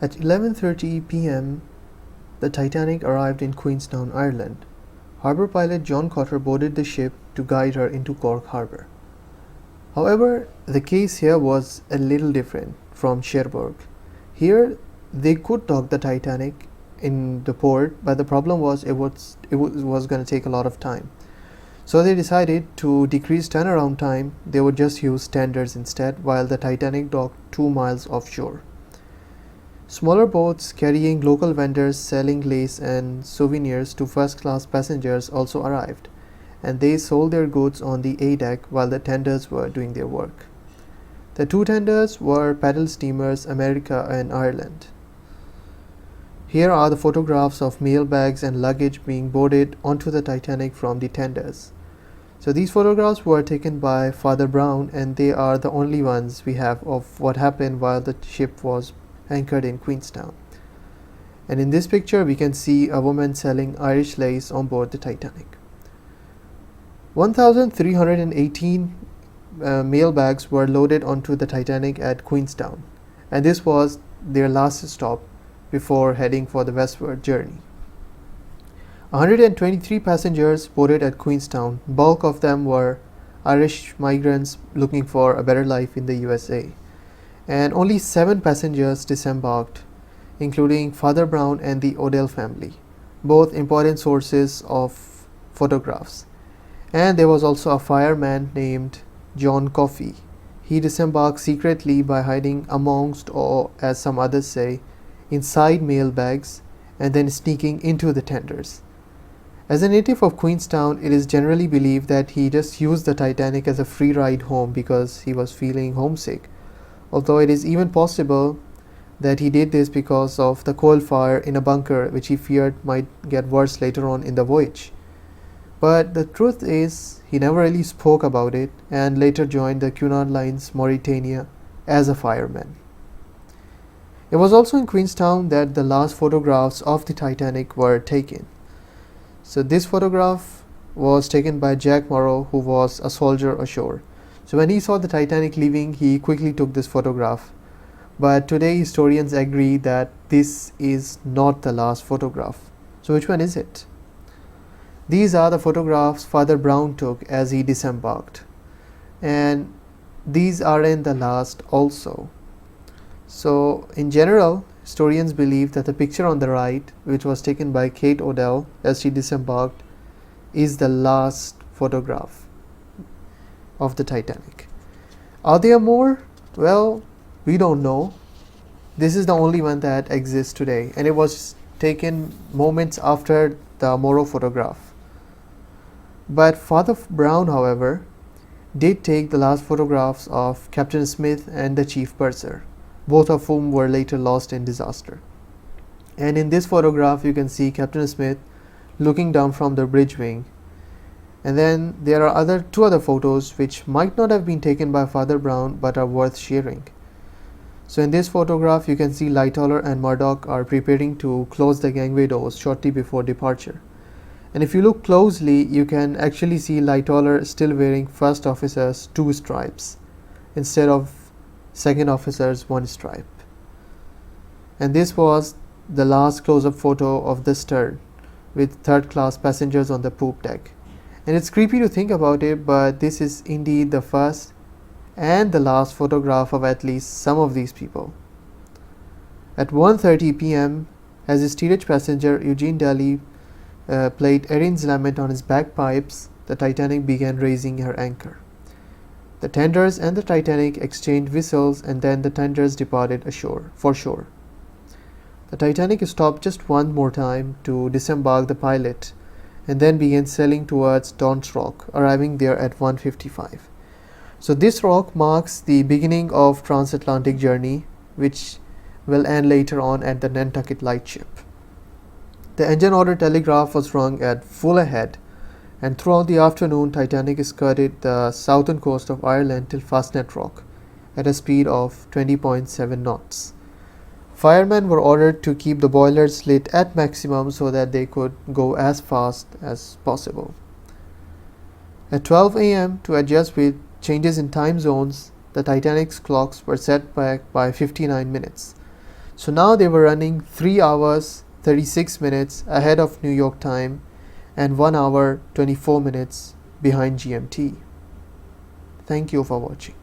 At 11:30 p.m., the Titanic arrived in Queenstown, Ireland. Harbour pilot John Cotter boarded the ship to guide her into Cork Harbour. However, the case here was a little different from Cherbourg. Here, they could dock the Titanic in the port, but the problem was it was going to take a lot of time. So they decided to decrease turnaround time. They would just use tenders instead, while the Titanic docked 2 miles offshore. Smaller boats carrying local vendors selling lace and souvenirs to first-class passengers also arrived, and they sold their goods on the A deck while the tenders were doing their work. The two tenders were paddle steamers America and Ireland. Here are the photographs of mail bags and luggage being boarded onto the Titanic from the tenders. So these photographs were taken by Father Brown, and they are the only ones we have of what happened while the ship was anchored in Queenstown. And in this picture we can see a woman selling Irish lace on board the Titanic. 1,318 mail bags were loaded onto the Titanic at Queenstown, and this was their last stop before heading for the westward journey. 123 passengers boarded at Queenstown. Bulk of them were Irish migrants looking for a better life in the USA. And only 7 passengers disembarked, including Father Brown and the Odell family, both important sources of photographs. And there was also a fireman named John Coffey. He disembarked secretly by hiding amongst, or as some others say, inside mail bags, and then sneaking into the tenders. As a native of Queenstown, it is generally believed that he just used the Titanic as a free ride home because he was feeling homesick, although it is even possible that he did this because of the coal fire in a bunker which he feared might get worse later on in the voyage. But the truth is, he never really spoke about it and later joined the Cunard Line's Mauritania as a fireman. It was also in Queenstown that the last photographs of the Titanic were taken. So this photograph was taken by Jack Morrow, who was a soldier ashore. So when he saw the Titanic leaving, he quickly took this photograph. But today historians agree that this is not the last photograph. So which one is it? These are the photographs Father Brown took as he disembarked. And these aren't the last also. So in general, historians believe that the picture on the right, which was taken by Kate Odell as she disembarked, is the last photograph of the Titanic. Are there more? Well, we don't know. This is the only one that exists today, and it was taken moments after the Morrow photograph. But Father Brown, however, did take the last photographs of Captain Smith and the chief purser, both of whom were later lost in disaster. And in this photograph you can see Captain Smith looking down from the bridge wing. And then there are two other photos which might not have been taken by Father Brown but are worth sharing. So in this photograph you can see Lightoller and Murdoch are preparing to close the gangway doors shortly before departure. And if you look closely, you can actually see Lightoller still wearing first officer's 2 stripes instead of second officer's 1 stripe. And this was the last close-up photo of the stern with third-class passengers on the poop deck. And it's creepy to think about it, but this is indeed the first and the last photograph of at least some of these people. At 1:30 p.m., as a steerage passenger Eugene Daly played Erin's Lament on his bagpipes, the Titanic began raising her anchor. The tenders and the Titanic exchanged whistles, and then the tenders departed for shore. The Titanic stopped just one more time to disembark the pilot, and then began sailing towards Don's Rock, arriving there at 1:55. So this rock marks the beginning of transatlantic journey, which will end later on at the Nantucket Lightship. The engine order telegraph was rung at full ahead, and throughout the afternoon Titanic skirted the southern coast of Ireland till Fastnet Rock at a speed of 20.7 knots. Firemen were ordered to keep the boilers lit at maximum so that they could go as fast as possible. At 12 a.m., to adjust with changes in time zones, the Titanic's clocks were set back by 59 minutes. So now they were running 3 hours 36 minutes ahead of New York time and 1 hour 24 minutes behind GMT. Thank you for watching.